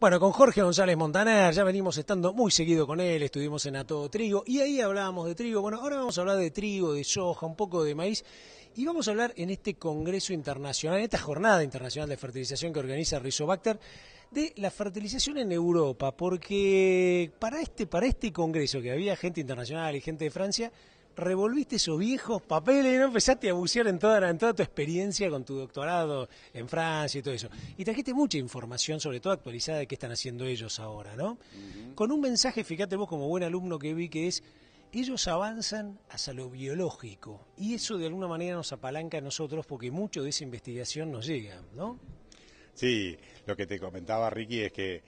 Bueno, con Jorge González Montaner, ya venimos estando muy seguido con él, estuvimos en A Todo Trigo, y ahí hablábamos de trigo. Bueno, ahora vamos a hablar de trigo, de soja, un poco de maíz, y vamos a hablar en este congreso internacional, en esta jornada internacional de fertilización que organiza Rizobacter, de la fertilización en Europa, porque para este congreso, que había gente internacional y gente de Francia, revolviste esos viejos papeles, ¿no? Empezaste a bucear en toda tu experiencia con tu doctorado en Francia y todo eso. Y trajiste mucha información, sobre todo actualizada, de qué están haciendo ellos ahora, ¿no? Con un mensaje, fíjate vos como buen alumno que vi, que es: ellos avanzan hacia lo biológico, y eso de alguna manera nos apalanca a nosotros porque mucho de esa investigación nos llega, ¿no? Sí, lo que te comentaba Ricky es que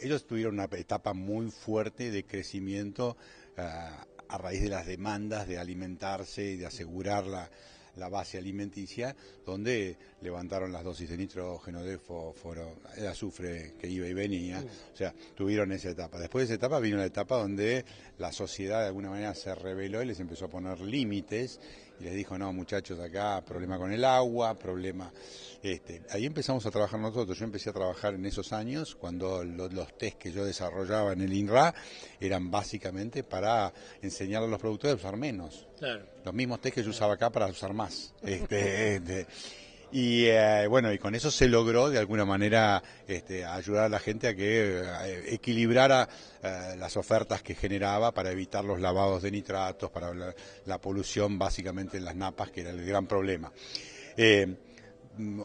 ellos tuvieron una etapa muy fuerte de crecimiento a raíz de las demandas de alimentarse y de asegurar la base alimenticia, donde levantaron las dosis de nitrógeno, de fósforo, de azufre que iba y venía, o sea, tuvieron esa etapa. Después de esa etapa vino una etapa donde la sociedad de alguna manera se rebeló y les empezó a poner límites y les dijo: no, muchachos, acá problema con el agua, problema... Ahí empezamos a trabajar nosotros. Yo empecé a trabajar en esos años cuando los test que yo desarrollaba en el INRA eran básicamente para enseñarle a los productores a usar menos. Claro. Los mismos test que yo usaba acá para usar más. Y bueno, y con eso se logró de alguna manera ayudar a la gente a que equilibrara las ofertas que generaba para evitar los lavados de nitratos, para la polución básicamente en las napas, que era el gran problema.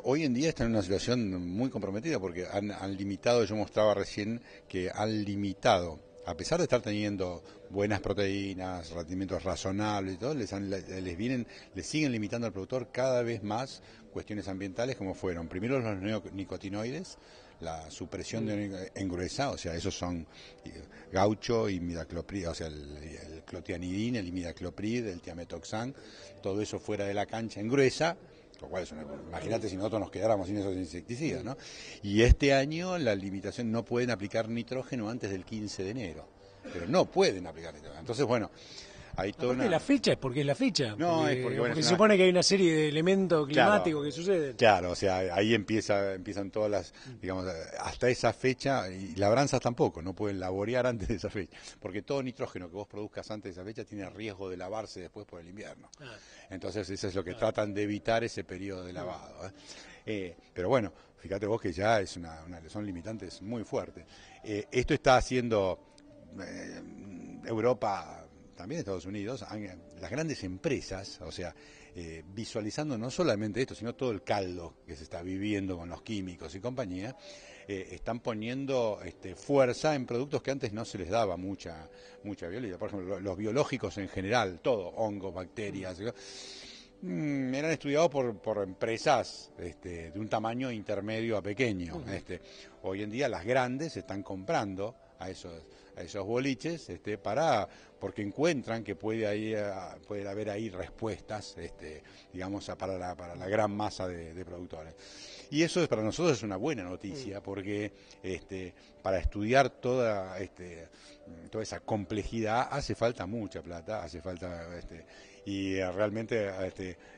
Hoy en día están en una situación muy comprometida porque han limitado, yo mostraba recién que han limitado, a pesar de estar teniendo buenas proteínas, rendimientos razonables y todo, les siguen limitando al productor cada vez más cuestiones ambientales, como fueron primero los neonicotinoides, la supresión de engruesa, o sea, esos son gaucho, imidacloprid, o sea, el clotianidin, el imidacloprid, el tiametoxan, todo eso fuera de la cancha engruesa. Lo cual es imagínate si nosotros nos quedáramos sin esos insecticidas, ¿no? Y este año la limitación, no pueden aplicar nitrógeno antes del 15 de enero, pero no pueden aplicar nitrógeno. Entonces, bueno, hay toda una... La fecha es porque es la fecha. No, porque, es porque, bueno, porque se supone que hay una serie de elementos climáticos que suceden. Claro, o sea, ahí empiezan todas las, digamos, hasta esa fecha, y labranzas tampoco, no pueden laborear antes de esa fecha, porque todo nitrógeno que vos produzcas antes de esa fecha tiene riesgo de lavarse después por el invierno. Entonces eso es lo que tratan de evitar, ese periodo de lavado. Pero bueno, fíjate vos que ya son limitantes muy fuertes. Esto está haciendo Europa, también Estados Unidos, las grandes empresas, o sea, visualizando no solamente esto, sino todo el caldo que se está viviendo con los químicos y compañía, están poniendo fuerza en productos que antes no se les daba mucha biología. Por ejemplo, los biológicos en general, todo, hongos, bacterias, eran estudiados por empresas de un tamaño intermedio a pequeño. Hoy en día las grandes están comprando a esos boliches porque encuentran que puede haber ahí respuestas digamos para la gran masa de productores, y eso para nosotros es una buena noticia porque para estudiar toda esa complejidad hace falta mucha plata, hace falta y realmente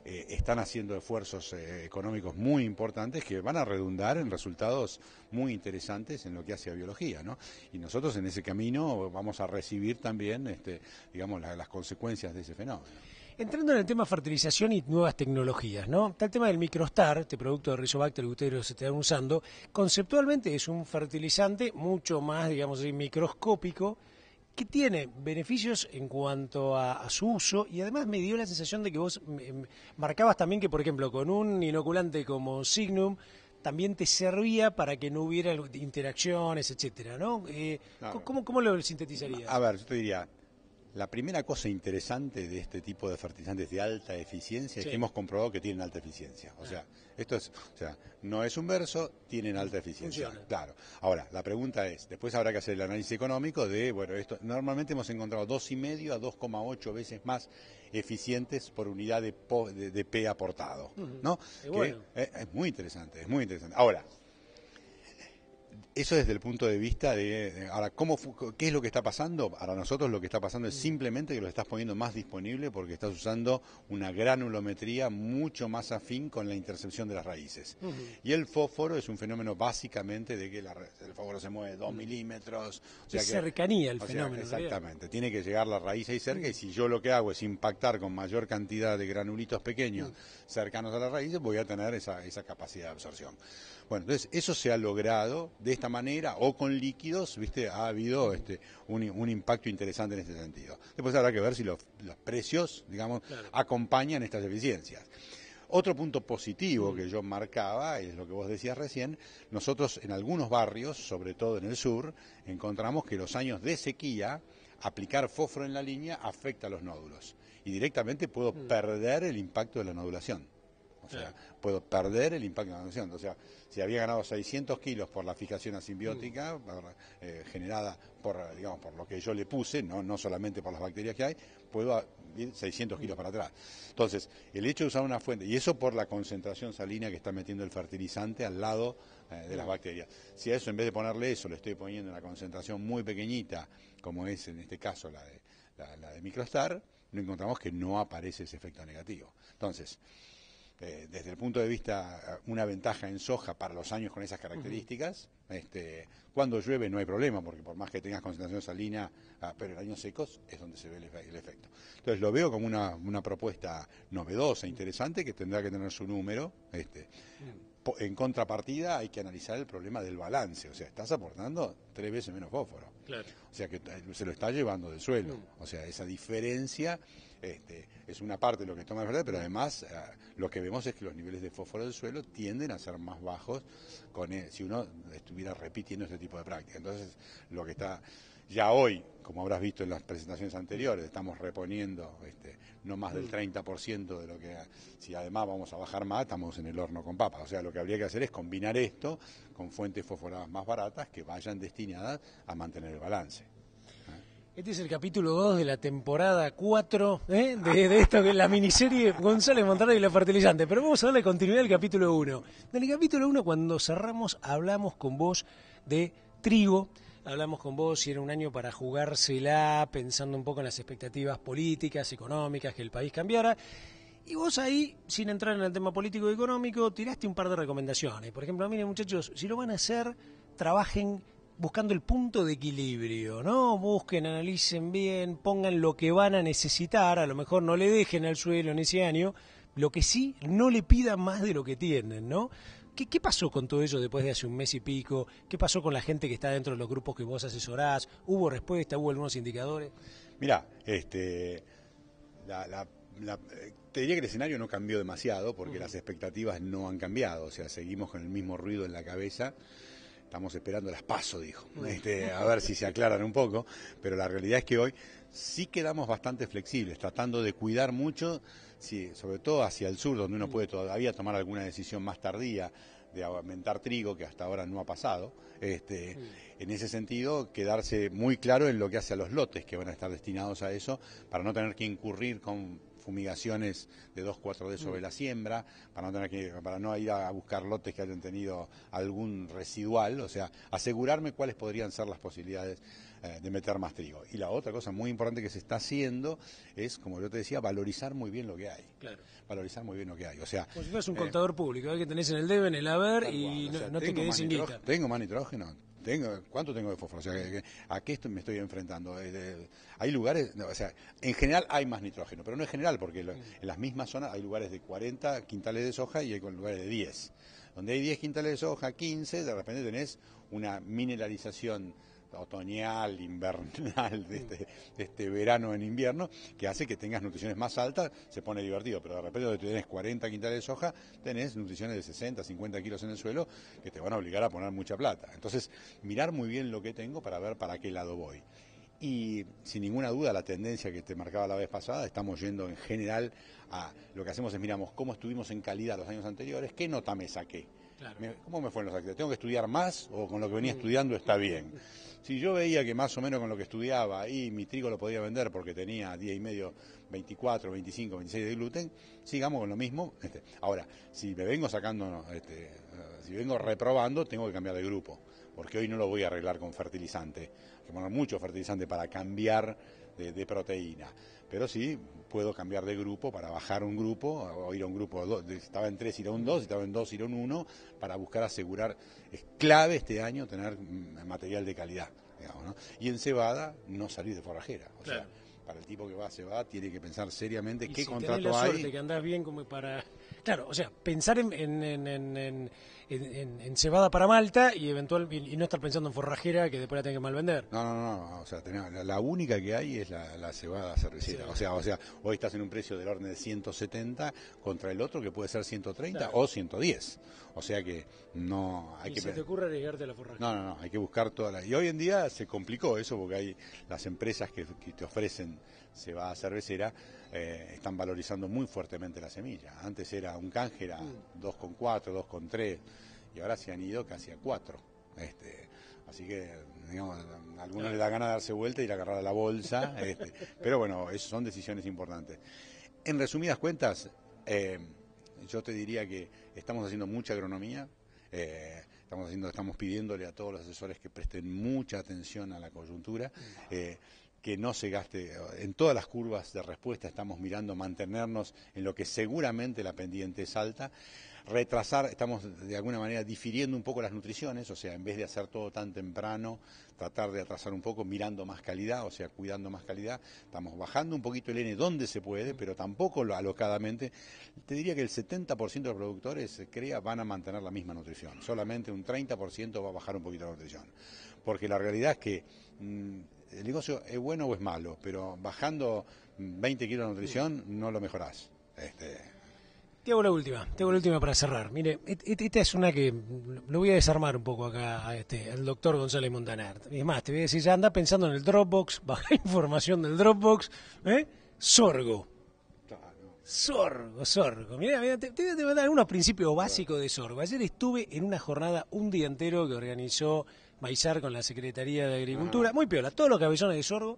están haciendo esfuerzos económicos muy importantes que van a redundar en resultados muy interesantes en lo que hace a biología, ¿no? Y nosotros en ese camino vamos a recibir también digamos las consecuencias de ese fenómeno. Entrando en el tema fertilización y nuevas tecnologías, ¿no? Está el tema del Microstar, este producto de Rizobacter que ustedes están usando. Conceptualmente es un fertilizante mucho más, digamos así, microscópico, que tiene beneficios en cuanto a su uso, y además me dio la sensación de que vos marcabas también que, por ejemplo, con un inoculante como Signum también te servía para que no hubiera interacciones, etcétera, ¿no? Claro. ¿Cómo lo sintetizarías? A ver, yo te diría, la primera cosa interesante de este tipo de fertilizantes de alta eficiencia es que hemos comprobado que tienen alta eficiencia. O sea, no es un verso, tienen alta eficiencia. Funciona. Claro. Ahora, la pregunta es, después habrá que hacer el análisis económico esto normalmente hemos encontrado 2,5 a 2,8 veces más eficientes por unidad de P aportado, ¿no? Bueno. Es muy interesante, es muy interesante. Ahora, eso desde el punto de vista de ahora, ¿qué es lo que está pasando? Para nosotros lo que está pasando es simplemente que lo estás poniendo más disponible porque estás usando una granulometría mucho más afín con la intercepción de las raíces. Y el fósforo es un fenómeno básicamente de que el fósforo se mueve 2 milímetros. O sea, cercanía el fenómeno. Exactamente, tiene que llegar la raíz ahí cerca y si yo lo que hago es impactar con mayor cantidad de granulitos pequeños cercanos a las raíces, voy a tener esa capacidad de absorción. Bueno, entonces eso se ha logrado de esta manera o con líquidos, ¿viste? Ha habido un impacto interesante en este sentido. Después habrá que ver si los precios, digamos, acompañan estas eficiencias. Otro punto positivo que yo marcaba, es lo que vos decías recién, nosotros en algunos barrios, sobre todo en el sur, encontramos que los años de sequía, aplicar fósforo en la línea afecta a los nódulos y directamente puedo perder el impacto de la nodulación. O sea, puedo perder el impacto de la nodulación. O sea, si había ganado 600 kilos por la fijación asimbiótica generada por lo que yo le puse, no solamente por las bacterias que hay, puedo ir 600 kilos para atrás. Entonces, el hecho de usar una fuente, y eso por la concentración salina que está metiendo el fertilizante al lado de las bacterias. Si a eso, en vez de ponerle eso, le estoy poniendo una concentración muy pequeñita, como es en este caso la de Microstar, no encontramos que no aparece ese efecto negativo. Entonces, desde el punto de vista, una ventaja en soja para los años con esas características, cuando llueve no hay problema, porque por más que tengas concentración salina, pero en años secos es donde se ve el efecto. Entonces lo veo como una propuesta novedosa, interesante, que tendrá que tener su número. En contrapartida hay que analizar el problema del balance, o sea, estás aportando 3 veces menos fósforo. Claro. O sea, que se lo está llevando del suelo. O sea, esa diferencia es una parte de lo que toma el verdad, pero además lo que vemos es que los niveles de fósforo del suelo tienden a ser más bajos si uno estuviera repitiendo este tipo de práctica. Entonces, lo que está ya hoy, como habrás visto en las presentaciones anteriores, estamos reponiendo no más del 30% de lo que, si además vamos a bajar más, estamos en el horno con papas. O sea, lo que habría que hacer es combinar esto con fuentes fosforadas más baratas que vayan destinadas a mantener el balance. Este es el capítulo 2 de la temporada 4 de esto que es la miniserie González Montaner y la fertilizante. Pero vamos a darle continuidad al capítulo 1. En el capítulo 1, cuando cerramos, hablamos con vos de trigo. Hablamos con vos si era un año para jugársela, pensando un poco en las expectativas políticas, económicas, que el país cambiara. Y vos ahí, sin entrar en el tema político y económico, tiraste un par de recomendaciones. Por ejemplo, miren muchachos, si lo van a hacer, trabajen buscando el punto de equilibrio, ¿no? Busquen, analicen bien, pongan lo que van a necesitar, a lo mejor no le dejen al suelo en ese año, lo que sí, no le pidan más de lo que tienen, ¿no? ¿Qué pasó con todo eso después de hace un mes y pico? ¿Qué pasó con la gente que está dentro de los grupos que vos asesorás? ¿Hubo respuesta? ¿Hubo algunos indicadores? Mirá, te diría que el escenario no cambió demasiado porque las expectativas no han cambiado, o sea, seguimos con el mismo ruido en la cabeza. Estamos esperando las PASO, dijo, a ver si se aclaran un poco, pero la realidad es que hoy sí quedamos bastante flexibles, tratando de cuidar mucho, sí, sobre todo hacia el sur, donde uno puede todavía tomar alguna decisión más tardía de aumentar trigo, que hasta ahora no ha pasado. En ese sentido, quedarse muy claro en lo que hace a los lotes que van a estar destinados a eso, para no tener que incurrir con fumigaciones de 2-4D sobre la siembra, para no ir a buscar lotes que hayan tenido algún residual, o sea, asegurarme cuáles podrían ser las posibilidades de meter más trigo. Y la otra cosa muy importante que se está haciendo es, como yo te decía, valorizar muy bien lo que hay. Claro. Valorizar muy bien lo que hay. O sea, como si fueras un contador público, que tenés en el debe, en el haber, y no te quedes sin guita. ¿Tengo más nitrógeno? ¿Cuánto tengo de fósforo? O sea, ¿a qué me estoy enfrentando? Hay lugares, o sea, en general hay más nitrógeno, pero no es general, porque en las mismas zonas hay lugares de 40 quintales de soja y hay lugares de 10. Donde hay 10 quintales de soja, 15, de repente tenés una mineralización otoñal, invernal, de este verano en invierno, que hace que tengas nutriciones más altas, se pone divertido, pero de repente donde tenés 40 quintales de soja, tenés nutriciones de 60, 50 kilos en el suelo, que te van a obligar a poner mucha plata. Entonces, mirar muy bien lo que tengo para ver para qué lado voy. Y sin ninguna duda la tendencia que te marcaba la vez pasada, estamos yendo en general a lo que hacemos es miramos cómo estuvimos en calidad los años anteriores, qué nota me saqué. Claro. ¿Cómo me fue en los actividades? ¿Tengo que estudiar más o con lo que venía estudiando está bien? Si yo veía que más o menos con lo que estudiaba y mi trigo lo podía vender porque tenía 10,5, 24, 25, 26 de gluten, sigamos con lo mismo. Ahora, si me vengo sacando, si vengo reprobando, tengo que cambiar de grupo, porque hoy no lo voy a arreglar con fertilizante. Hay que poner mucho fertilizante para cambiar de proteína, pero sí puedo cambiar de grupo para bajar un grupo o ir a un grupo, estaba en 3 ir a un 2, estaba en 2 ir a un 1, para buscar asegurar, es clave este año tener material de calidad, digamos, ¿no? Y en cebada no salir de forrajera, o sea, para el tipo que va a cebada tiene que pensar seriamente qué contrato hay. Y si tenés la suerte que andás bien como para... Claro, o sea, pensar en cebada para Malta y y no estar pensando en forrajera que después la tenés que mal vender. No, o sea, la única que hay es la cebada cervecera. Sí. O sea, hoy estás en un precio del orden de 170 contra el otro que puede ser 130 claro. o 110. O sea que no hay que... ¿Se te ocurre arriesgarte a la forrajera? No, hay que buscar toda la... Y hoy en día se complicó eso porque hay las empresas que te ofrecen cebada cervecera están valorizando muy fuertemente la semilla. Antes era un canje, era 2,4, 2,3 y ahora se han ido casi a 4. Así que, digamos, a algunos les da ganas de darse vuelta y ir a agarrar a la bolsa, pero bueno, eso son decisiones importantes. En resumidas cuentas, yo te diría que estamos haciendo mucha agronomía, estamos pidiéndole a todos los asesores que presten mucha atención a la coyuntura, que no se gaste, en todas las curvas de respuesta estamos mirando mantenernos en lo que seguramente la pendiente es alta, retrasar, estamos de alguna manera difiriendo un poco las nutriciones, o sea, en vez de hacer todo tan temprano, tratar de atrasar un poco mirando más calidad, o sea, cuidando más calidad, estamos bajando un poquito el N donde se puede, pero tampoco alocadamente. Te diría que el 70% de los productores, van a mantener la misma nutrición, solamente un 30% va a bajar un poquito la nutrición, porque la realidad es que el negocio es bueno o es malo, pero bajando 20 kilos de nutrición no lo mejorás. Te hago la última para cerrar. Mire, esta es una que lo voy a desarmar un poco acá al doctor González Montaner. Es más, te voy a decir, ya anda pensando en el Dropbox, baja información del Dropbox, sorgo. Sorgo. Mira, te voy a dar unos principios básicos de sorgo. Ayer estuve en una jornada un día entero que organizó Maizar con la Secretaría de Agricultura, muy piola, todos los cabezones de sorgo.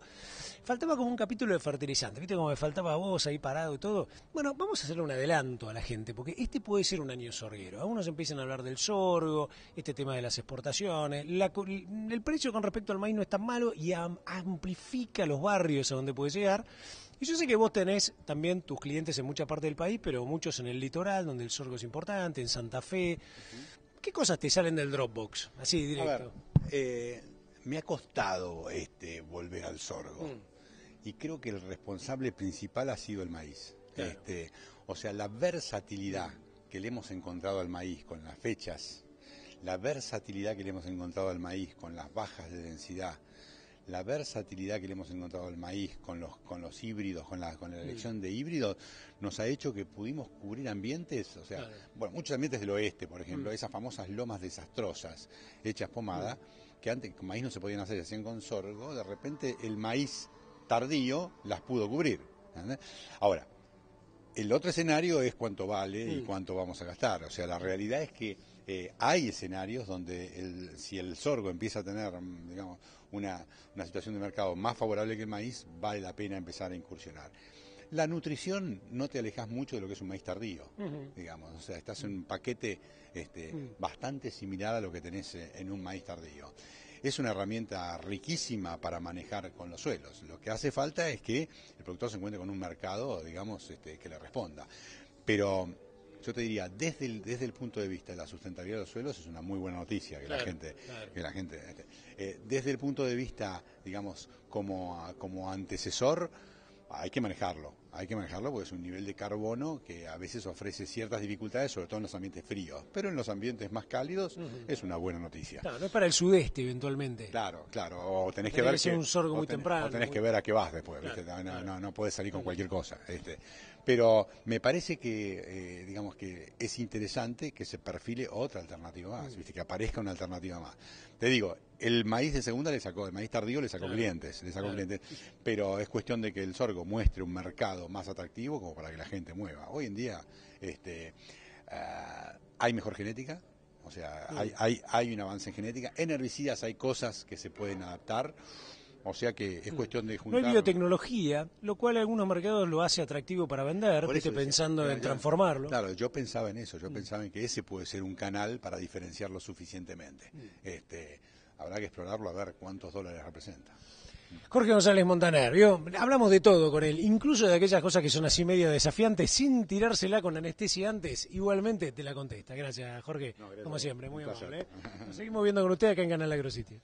Faltaba como un capítulo de fertilizante, ¿viste? Como me faltaba vos ahí parado y todo. Bueno, vamos a hacerle un adelanto a la gente, porque este puede ser un año sorguero. Algunos empiezan a hablar del sorgo, este tema de las exportaciones, el precio con respecto al maíz no es tan malo y amplifica los barrios a donde puede llegar. Y yo sé que vos tenés también tus clientes en mucha parte del país, pero muchos en el litoral, donde el sorgo es importante, en Santa Fe. ¿Qué cosas te salen del Dropbox? Así, directo. A ver, me ha costado volver al sorgo. Y creo que el responsable principal ha sido el maíz. Claro. O sea, la versatilidad que le hemos encontrado al maíz con las fechas, la versatilidad que le hemos encontrado al maíz con las bajas de densidad, la versatilidad que le hemos encontrado al maíz con los híbridos, con la elección de híbridos, nos ha hecho que pudimos cubrir ambientes, o sea, claro. Bueno, muchos ambientes del oeste, por ejemplo, esas famosas lomas desastrosas, hechas pomada, que antes con maíz no se podían hacer, se hacían con sorgo, de repente el maíz tardío las pudo cubrir. ¿Entendés? Ahora, el otro escenario es cuánto vale y cuánto vamos a gastar. O sea, la realidad es que hay escenarios donde si el sorgo empieza a tener, digamos, una situación de mercado más favorable que el maíz, vale la pena empezar a incursionar. La nutrición no te alejas mucho de lo que es un maíz tardío, digamos. O sea, estás en un paquete bastante similar a lo que tenés en un maíz tardío. Es una herramienta riquísima para manejar con los suelos. Lo que hace falta es que el productor se encuentre con un mercado, digamos, que le responda. Pero yo te diría, desde el punto de vista de la sustentabilidad de los suelos, es una muy buena noticia que claro, la gente, desde el punto de vista, digamos, como antecesor, hay que manejarlo porque es un nivel de carbono que a veces ofrece ciertas dificultades, sobre todo en los ambientes fríos, pero en los ambientes más cálidos es una buena noticia. Claro, no es para el sudeste eventualmente. Claro, o tenés que ver un sorgo muy temprano. O tenés que ver a qué vas después, claro, ¿viste? No puedes salir con cualquier cosa. Pero me parece que, digamos que es interesante que se perfile otra alternativa más, ¿viste? Que aparezca una alternativa más. Te digo, el maíz de segunda el maíz tardío le sacó clientes, pero es cuestión de que el sorgo muestre un mercado más atractivo como para que la gente mueva. Hoy en día hay mejor genética, O sea, hay un avance en genética. En herbicidas hay cosas que se pueden adaptar. O sea que es cuestión de No juntar. hay biotecnología, lo cual algunos mercados lo hace atractivo para vender, Por eso decía, pensando en yo- transformarlo. Claro, yo pensaba en eso, yo pensaba en que ese puede ser un canal para diferenciarlo suficientemente. Habrá que explorarlo a ver cuántos dólares representa. Jorge González Montaner, ¿vio? Hablamos de todo con él, incluso de aquellas cosas que son así medio desafiantes, sin tirársela con anestesia antes, igualmente te la contesta. Gracias, Jorge, No, gracias como a vos. siempre, muy Un placer. amable. Nos seguimos viendo con usted acá en Canal AgroCity.